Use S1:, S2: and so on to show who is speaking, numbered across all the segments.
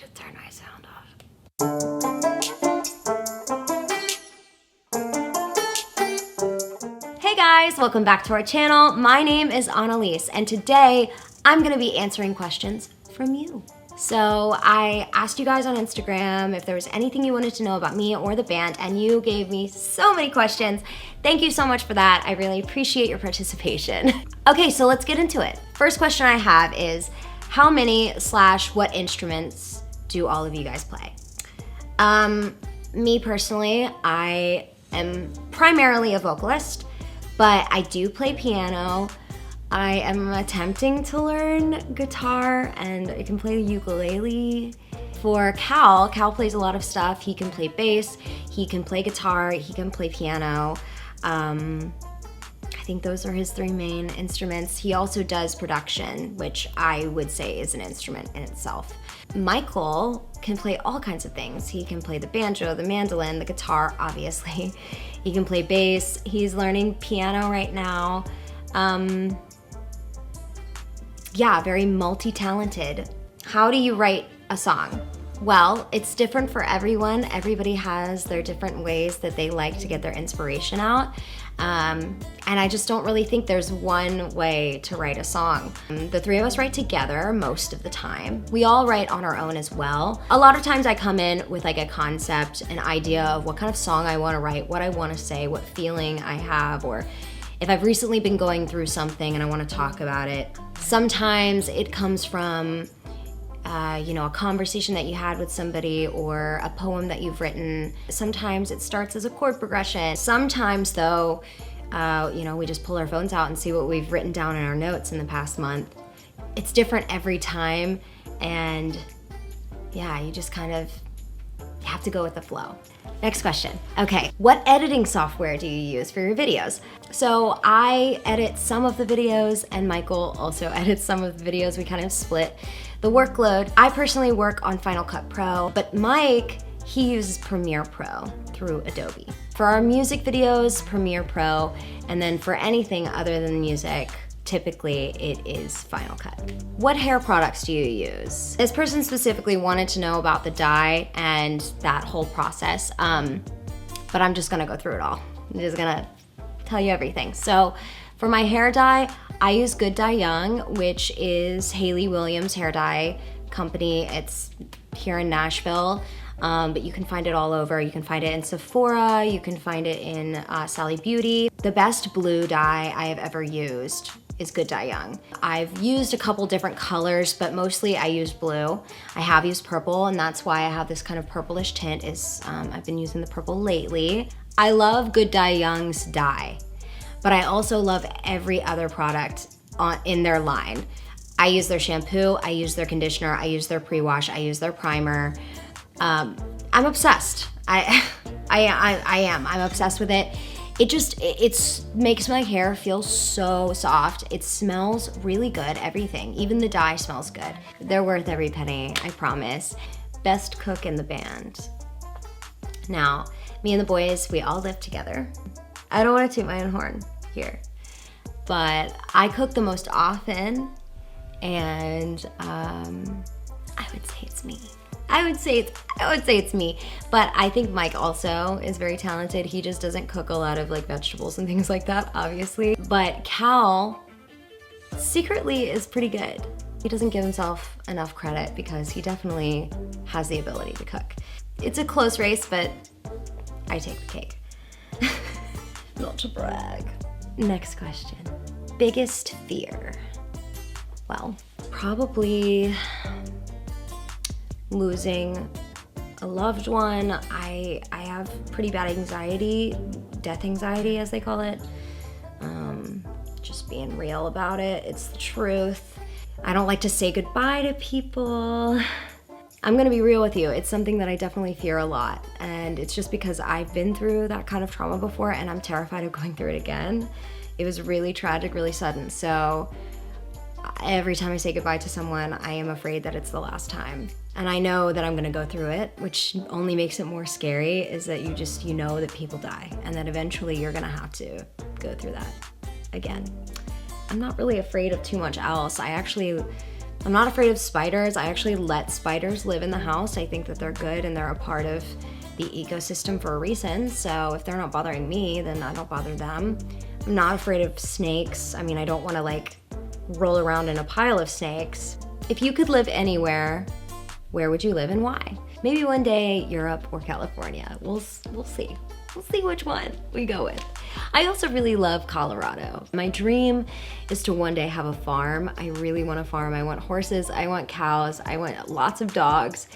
S1: should turn my sound off. Hey guys, welcome back to our channel. My name is Annalise, and today I'm gonna be answering questions from you. So I asked you guys on Instagram if there was anything you wanted to know about me or the band, and you gave me so many questions. Thank you so much for that. I really appreciate your participation. Okay, so let's get into it. First question I have is, how many / what instruments do all of you guys play? Me personally, I am primarily a vocalist, but I do play piano. I am attempting to learn guitar, and I can play the ukulele. For Cal plays a lot of stuff. He can play bass, he can play guitar, he can play piano. I think those are his 3 main instruments. He also does production, which I would say is an instrument in itself. Michael can play all kinds of things. He can play the banjo, the mandolin, the guitar, obviously. He can play bass. He's learning piano right now. Yeah, very multi-talented. How do you write a song? Well, it's different for everyone. Everybody has their different ways that they like to get their inspiration out. And I just don't really think there's one way to write a song. The 3 of us write together most of the time. We all write on our own as well. A lot of times I come in with like a concept, an idea of what kind of song I want to write, what I want to say, what feeling I have, or if I've recently been going through something and I want to talk about it. Sometimes it comes from a conversation that you had with somebody or a poem that you've written. Sometimes it starts as a chord progression. Sometimes though, we just pull our phones out and see what we've written down in our notes in the past month. It's different every time, and yeah, you just kind of have to go with the flow. Next question. Okay, what editing software do you use for your videos? So I edit some of the videos, and Michael also edits some of the videos. We kind of split the workload. I personally work on Final Cut Pro, but Mike, he uses Premiere Pro through Adobe. For our music videos, Premiere Pro, and then for anything other than music, typically it is Final Cut. What hair products do you use? This person specifically wanted to know about the dye and that whole process, but I'm just gonna go through it all. I'm just gonna tell you everything. So for my hair dye, I use Good Dye Young, which is Hayley Williams hair dye company. It's here in Nashville, but you can find it all over. You can find it in Sephora, you can find it in Sally Beauty. The best blue dye I have ever used is Good Dye Young. I've used a couple different colors, but mostly I use blue. I have used purple, and that's why I have this kind of purplish tint. I've been using the purple lately. I love Good Dye Young's dye, but I also love every other product in their line. I use their shampoo, I use their conditioner, I use their pre-wash, I use their primer. I'm obsessed. I am. I'm obsessed with it. It makes my hair feel so soft. It smells really good, everything. Even the dye smells good. They're worth every penny, I promise. Best cook in the band. Now, me and the boys, we all live together. I don't want to toot my own horn here, but I cook the most often, and I would say it's me. I would say it's me, but I think Mike also is very talented. He just doesn't cook a lot of like vegetables and things like that, obviously. But Cal secretly is pretty good. He doesn't give himself enough credit because he definitely has the ability to cook. It's a close race, but I take the cake. Not to brag. Next question. Biggest fear? Well, probably losing a loved one. I have pretty bad anxiety, death anxiety as they call it. Just being real about it, it's the truth. I don't like to say goodbye to people. I'm gonna be real with you, it's something that I definitely fear a lot, and it's just because I've been through that kind of trauma before, and I'm terrified of going through it again. It was really tragic, really sudden, so every time I say goodbye to someone, I am afraid that it's the last time. And I know that I'm gonna go through it, which only makes it more scary, is that you know that people die, and that eventually you're gonna have to go through that again. I'm not really afraid of too much else. I actually I'm not afraid of spiders. I actually let spiders live in the house. I think that they're good and they're a part of the ecosystem for a reason. So if they're not bothering me, then I don't bother them. I'm not afraid of snakes. I mean, I don't want to like roll around in a pile of snakes. If you could live anywhere, where would you live and why? Maybe one day Europe or California. We'll see. We'll see which one we go with. I also really love Colorado. My dream is to one day have a farm. I really want a farm. I want horses, I want cows, I want lots of dogs.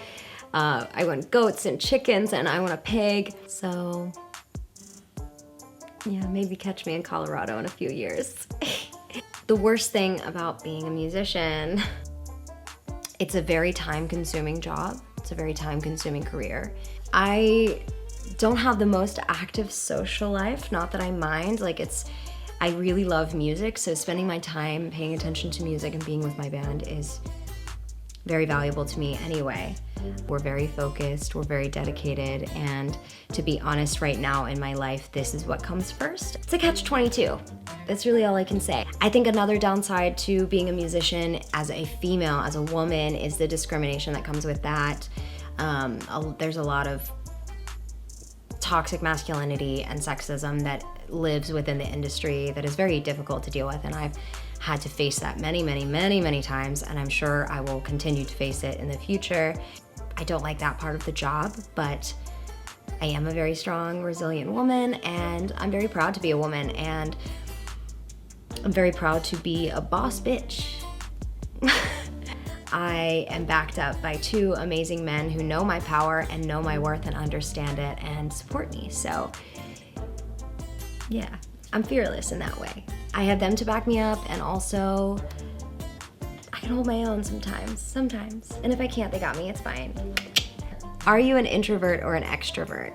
S1: I want goats and chickens, and I want a pig. So yeah, maybe catch me in Colorado in a few years. The worst thing about being a musician, it's a very time-consuming job. It's a very time-consuming career. I don't have the most active social life, not that I mind. I really love music, so spending my time paying attention to music and being with my band is very valuable to me anyway. We're very focused, we're very dedicated, and to be honest, right now in my life, this is what comes first. It's a catch-22. That's really all I can say. I think another downside to being a musician as a female, as a woman, is the discrimination that comes with that. There's a lot of toxic masculinity and sexism that lives within the industry that is very difficult to deal with, and I've had to face that many times, and I'm sure I will continue to face it in the future. I don't like that part of the job, but I am a very strong, resilient woman, and I'm very proud to be a woman, and I'm very proud to be a boss bitch. I am backed up by two amazing men who know my power and know my worth and understand it and support me. So yeah, I'm fearless in that way. I have them to back me up, and also I can hold my own sometimes. And if I can't, they got me, it's fine. Are you an introvert or an extrovert?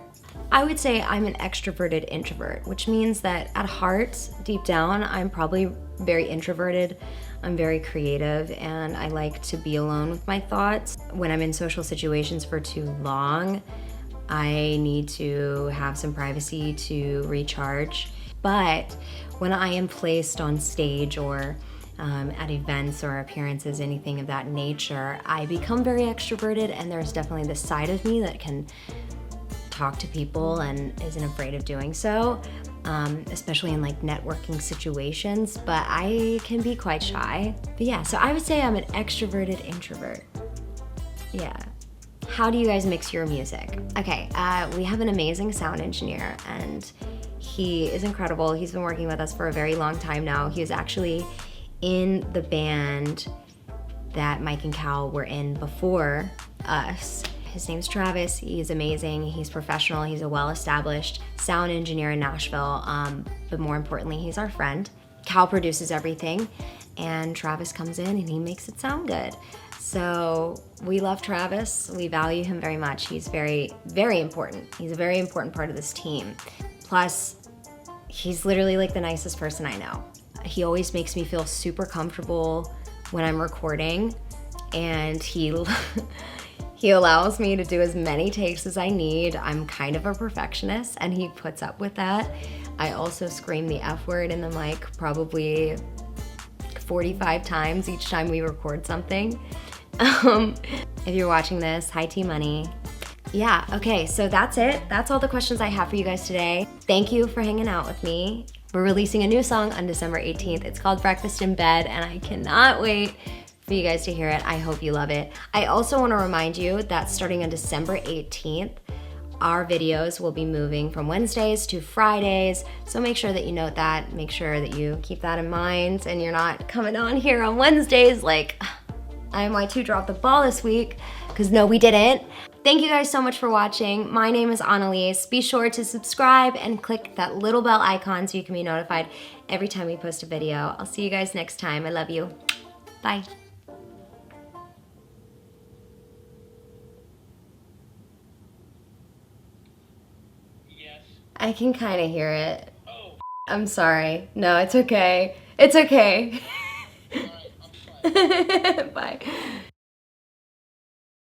S1: I would say I'm an extroverted introvert, which means that at heart, deep down, I'm probably very introverted. I'm very creative, and I like to be alone with my thoughts. When I'm in social situations for too long, I need to have some privacy to recharge. But when I am placed on stage or at events or appearances, anything of that nature, I become very extroverted, and there's definitely this side of me that can talk to people and isn't afraid of doing so, especially in like networking situations, but I can be quite shy. But yeah, so I would say I'm an extroverted introvert. Yeah. How do you guys mix your music? Okay, we have an amazing sound engineer, and he is incredible. He's been working with us for a very long time now. He was actually in the band that Mike and Cal were in before us. His name's Travis. He's amazing. He's professional. He's a well-established sound engineer in Nashville, but more importantly, he's our friend. Cal produces everything, and Travis comes in and he makes it sound good. So we love Travis. We value him very much. He's very, very important. He's a very important part of this team. Plus, he's literally like the nicest person I know. He always makes me feel super comfortable when I'm recording, and he allows me to do as many takes as I need. I'm kind of a perfectionist, and he puts up with that. I also scream the F word in the mic probably 45 times each time we record something. If you're watching this, hi T-Money. Yeah, okay, so that's it. That's all the questions I have for you guys today. Thank you for hanging out with me. We're releasing a new song on December 18th. It's called Breakfast in Bed, and I cannot wait for you guys to hear it. I hope you love it. I also want to remind you that starting on December 18th, our videos will be moving from Wednesdays to Fridays, so make sure that you note that. Make sure that you keep that in mind, and you're not coming on here on Wednesdays like, IMY2 dropped the ball this week, because no, we didn't. Thank you guys so much for watching. My name is Annalise. Be sure to subscribe and click that little bell icon so you can be notified every time we post a video. I'll see you guys next time. I love you. Bye. Yes. I can kind of hear it. Oh. I'm sorry. No, it's okay. It's okay. All right, I'm fine. Bye.